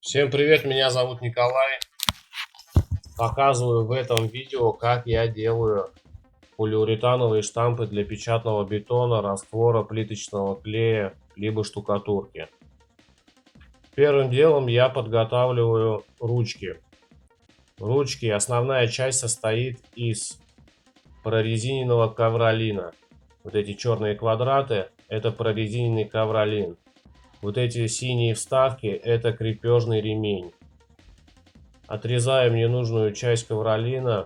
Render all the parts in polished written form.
Всем привет, меня зовут Николай. Показываю в этом видео, как я делаю полиуретановые штампы для печатного бетона, раствора, плиточного клея, либо штукатурки. Первым делом я подготавливаю ручки. Основная часть состоит из прорезиненного ковролина. Вот эти черные квадраты — это прорезиненный ковролин. Вот эти синие вставки — это крепежный ремень. Отрезаем ненужную часть ковролина,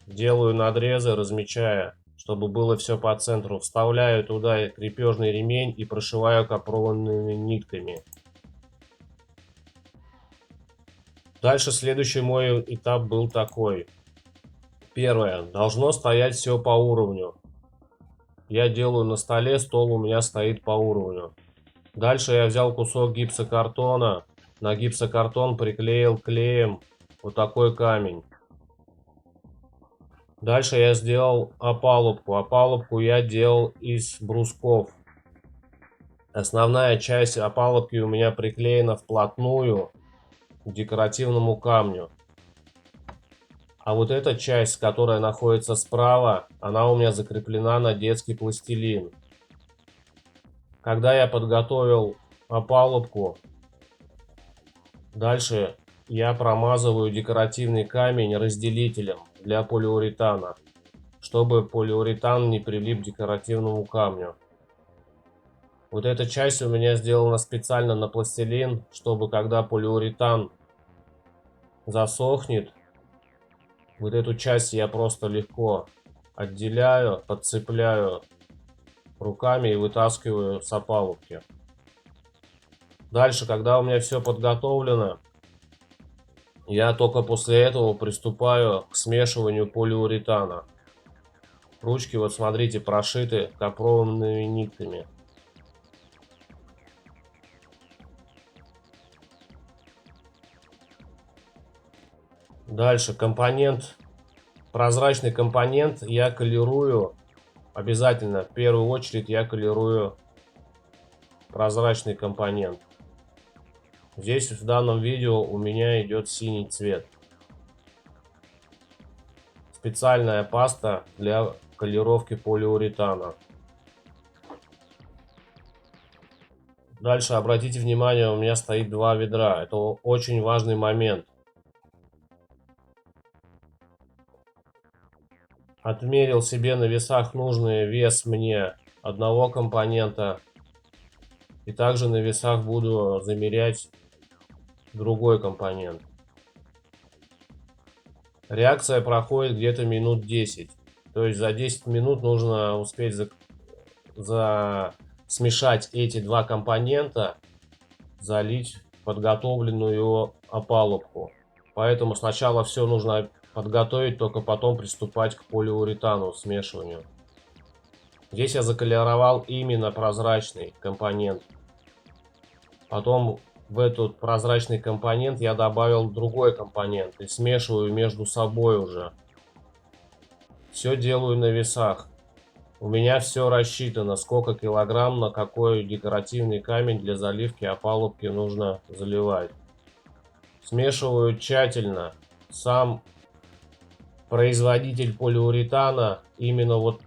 делаю надрезы, размечая, чтобы было все по центру. Вставляю туда крепежный ремень и прошиваю капроновыми нитками. Дальше следующий мой этап был такой. Первое. Должно стоять все по уровню. Я делаю на столе, стол у меня стоит по уровню. Дальше я взял кусок гипсокартона, на гипсокартон приклеил клеем вот такой камень. Дальше я сделал опалубку. Опалубку я делал из брусков. Основная часть опалубки у меня приклеена вплотную к декоративному камню. А вот эта часть, которая находится справа, она у меня закреплена на детский пластилин. Когда я подготовил опалубку, дальше я промазываю декоративный камень разделителем для полиуретана, чтобы полиуретан не прилип к декоративному камню. Вот эта часть у меня сделана специально на пластилин, чтобы когда полиуретан засохнет, вот эту часть я просто легко отделяю, подцепляю руками и вытаскиваю с опалубки. Дальше, когда у меня все подготовлено, я только после этого приступаю к смешиванию полиуретана. Ручки, вот смотрите, прошиты капроновыми нитками. Дальше прозрачный компонент я колерую. Обязательно, в первую очередь, я колерую прозрачный компонент. Здесь в данном видео у меня идет синий цвет. Специальная паста для колировки полиуретана. Дальше обратите внимание, у меня стоит два ведра. Это очень важный момент. Отмерил себе на весах нужный вес мне одного компонента. И также на весах буду замерять другой компонент. Реакция проходит где-то минут 10. То есть за 10 минут нужно успеть смешать эти два компонента, залить подготовленную опалубку. Поэтому сначала все нужно подготовить, только потом приступать к полиуретану, смешиванию. Здесь я заколеровал именно прозрачный компонент. Потом в этот прозрачный компонент я добавил другой компонент и смешиваю между собой уже. Все делаю на весах. У меня все рассчитано, сколько килограмм на какой декоративный камень для заливки опалубки нужно заливать. Смешиваю тщательно. Сам производитель полиуретана именно вот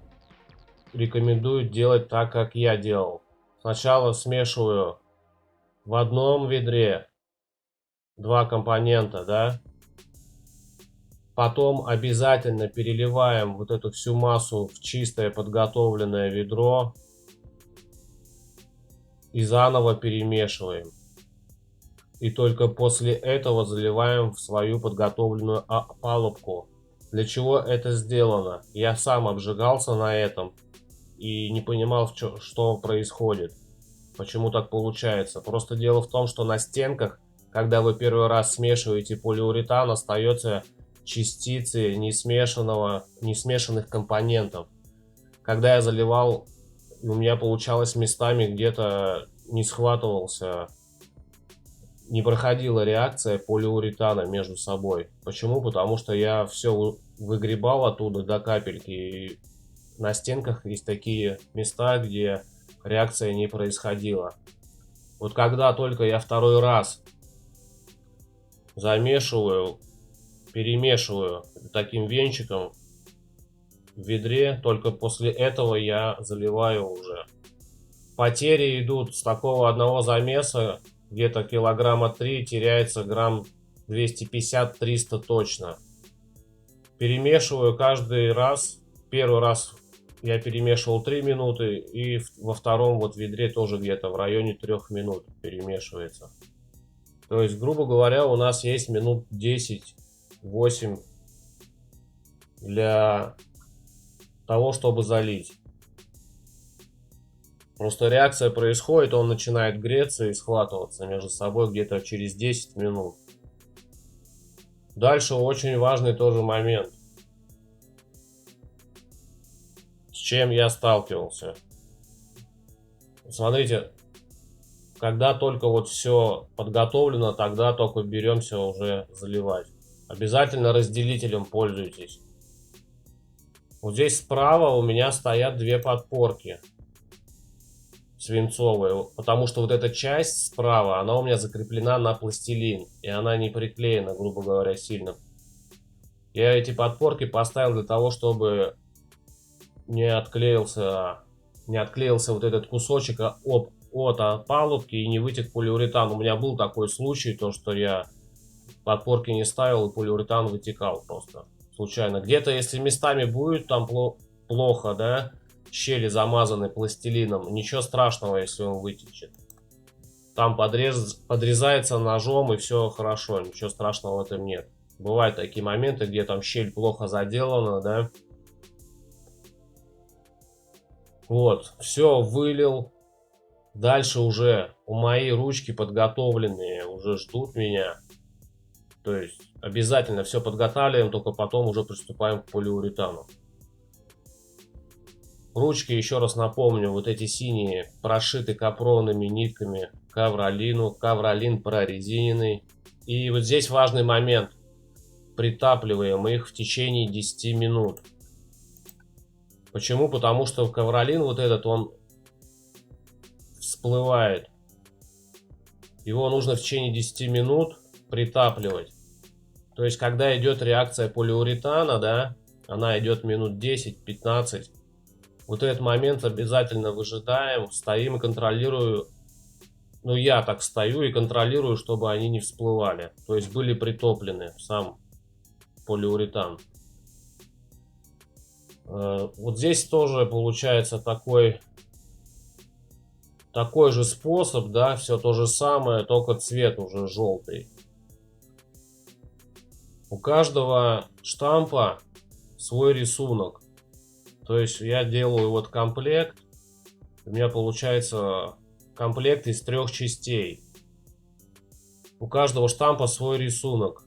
рекомендует делать так, как я делал. Сначала смешиваю в одном ведре два компонента, да. Потом обязательно переливаем вот эту всю массу в чистое подготовленное ведро и заново перемешиваем. И только после этого заливаем в свою подготовленную опалубку. Для чего это сделано? Я сам обжигался на этом и не понимал, что происходит. Почему так получается? Просто дело в том, что на стенках, когда вы первый раз смешиваете полиуретан, остается частицы несмешанных компонентов. Когда я заливал, у меня получалось местами где-то не схватывался, не проходила реакция полиуретана между собой. Почему? Потому что я все выгребал оттуда до капельки и на стенках есть такие места, где реакция не происходила. Вот когда только я второй раз замешиваю, перемешиваю таким венчиком в ведре, только после этого я заливаю уже. Потери идут с такого одного замеса, где-то килограмма 3, теряется грамм 250-300 точно. Перемешиваю каждый раз. Первый раз я перемешивал 3 минуты, и во втором вот ведре тоже где-то в районе 3 минут перемешивается. То есть, грубо говоря, у нас есть минут 10-8 для того, чтобы залить. Просто реакция происходит, он начинает греться и схватываться между собой где-то через 10 минут. Дальше очень важный тоже момент, с чем я сталкивался. Смотрите, когда только вот все подготовлено, тогда только беремся уже заливать. Обязательно разделителем пользуйтесь. Вот здесь справа у меня стоят две подпорки свинцовые, потому что вот эта часть справа, она у меня закреплена на пластилин, и она не приклеена, грубо говоря, сильно. Я эти подпорки поставил для того, чтобы не отклеился вот этот кусочек от опалубки и не вытек полиуретан. У меня был такой случай, то что я подпорки не ставил, и полиуретан вытекал просто случайно. Где-то, если местами будет там плохо, да, щели замазаны пластилином, ничего страшного, если он вытечет. Там подрезается ножом, и все хорошо, ничего страшного в этом нет. Бывают такие моменты, где там щель плохо заделана, да. Вот, все, вылил. Дальше уже у моей ручки подготовленные уже ждут меня. То есть обязательно все подготавливаем, только потом уже приступаем к полиуретану. Ручки, еще раз напомню, вот эти синие прошиты капроновыми нитками ковролину, ковролин прорезиненный. И вот здесь важный момент. Притапливаем их в течение 10 минут. Почему? Потому что ковролин вот этот, он всплывает. Его нужно в течение 10 минут притапливать. То есть, когда идет реакция полиуретана, да, она идет минут 10-15. Вот этот момент обязательно выжидаем, стоим и контролирую. Ну, я так стою и контролирую, чтобы они не всплывали. То есть, были притоплены в сам полиуретан. Вот здесь тоже получается такой же способ, да, все то же самое, только цвет уже желтый. У каждого штампа свой рисунок. То есть я делаю вот комплект. У меня получается комплект из 3 частей. У каждого штампа свой рисунок.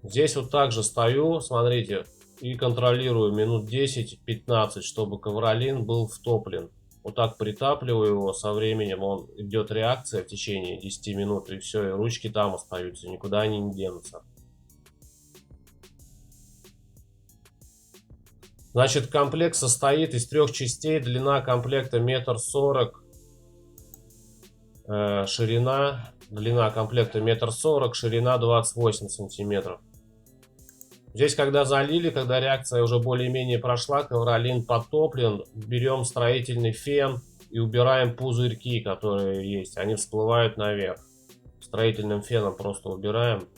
Здесь вот также стою, смотрите, и контролирую минут 10-15, чтобы ковролин был втоплен. Вот так притапливаю его, со временем он идет реакция в течение 10 минут, и все, и ручки там остаются, никуда они не денутся. Значит, комплект состоит из 3 частей. Длина комплекта 1,40 м, ширина, длина комплекта 1,40 м, ширина 28 сантиметров. Здесь, когда залили, когда реакция уже более-менее прошла, ковролин подтоплен, берем строительный фен и убираем пузырьки, которые есть. Они всплывают наверх. Строительным феном просто убираем.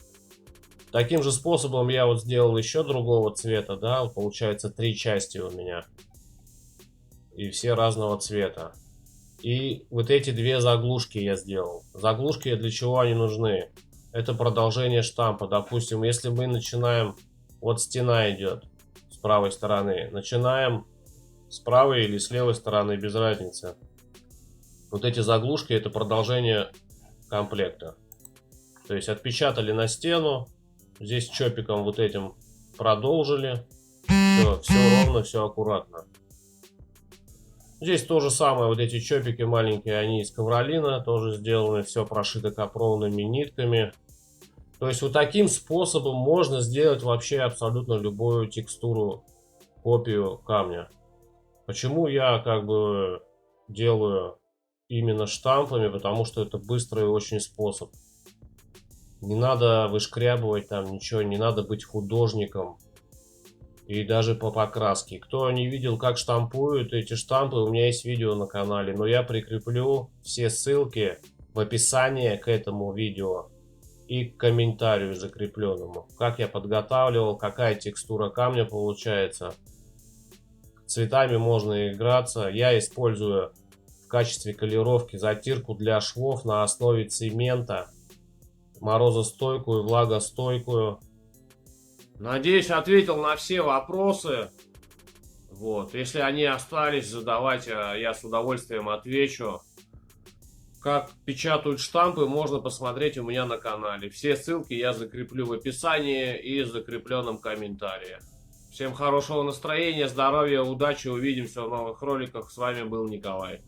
Таким же способом я вот сделал еще другого цвета, да, получается 3 части у меня. И все разного цвета. И вот эти 2 заглушки я сделал. Заглушки для чего они нужны? Это продолжение штампа. Допустим, если мы начинаем, вот стена идет с правой стороны. Начинаем с правой или с левой стороны, без разницы. Вот эти заглушки это продолжение комплекта. То есть отпечатали на стену. Здесь чопиком вот этим продолжили. Все ровно, все аккуратно. Здесь то же самое. Вот эти чопики маленькие, они из ковролина тоже сделаны. Все прошито капроновыми нитками. То есть вот таким способом можно сделать вообще абсолютно любую текстуру, копию камня. Почему я как бы делаю именно штампами? Потому что это быстрый очень способ. Не надо вышкрябывать там ничего, не надо быть художником. И даже по покраске. Кто не видел, как штампуют эти штампы, у меня есть видео на канале. Но я прикреплю все ссылки в описании к этому видео и к комментарию закрепленному. Как я подготавливал, какая текстура камня получается. Цветами можно играться. Я использую в качестве колеровки затирку для швов на основе цемента. Морозостойкую, влагостойкую. Надеюсь, ответил на все вопросы. Вот. Если они остались, задавайте, я с удовольствием отвечу. Как печатают штампы, можно посмотреть у меня на канале. Все ссылки я закреплю в описании и в закрепленном комментарии. Всем хорошего настроения, здоровья, удачи, увидимся в новых роликах. С вами был Николай.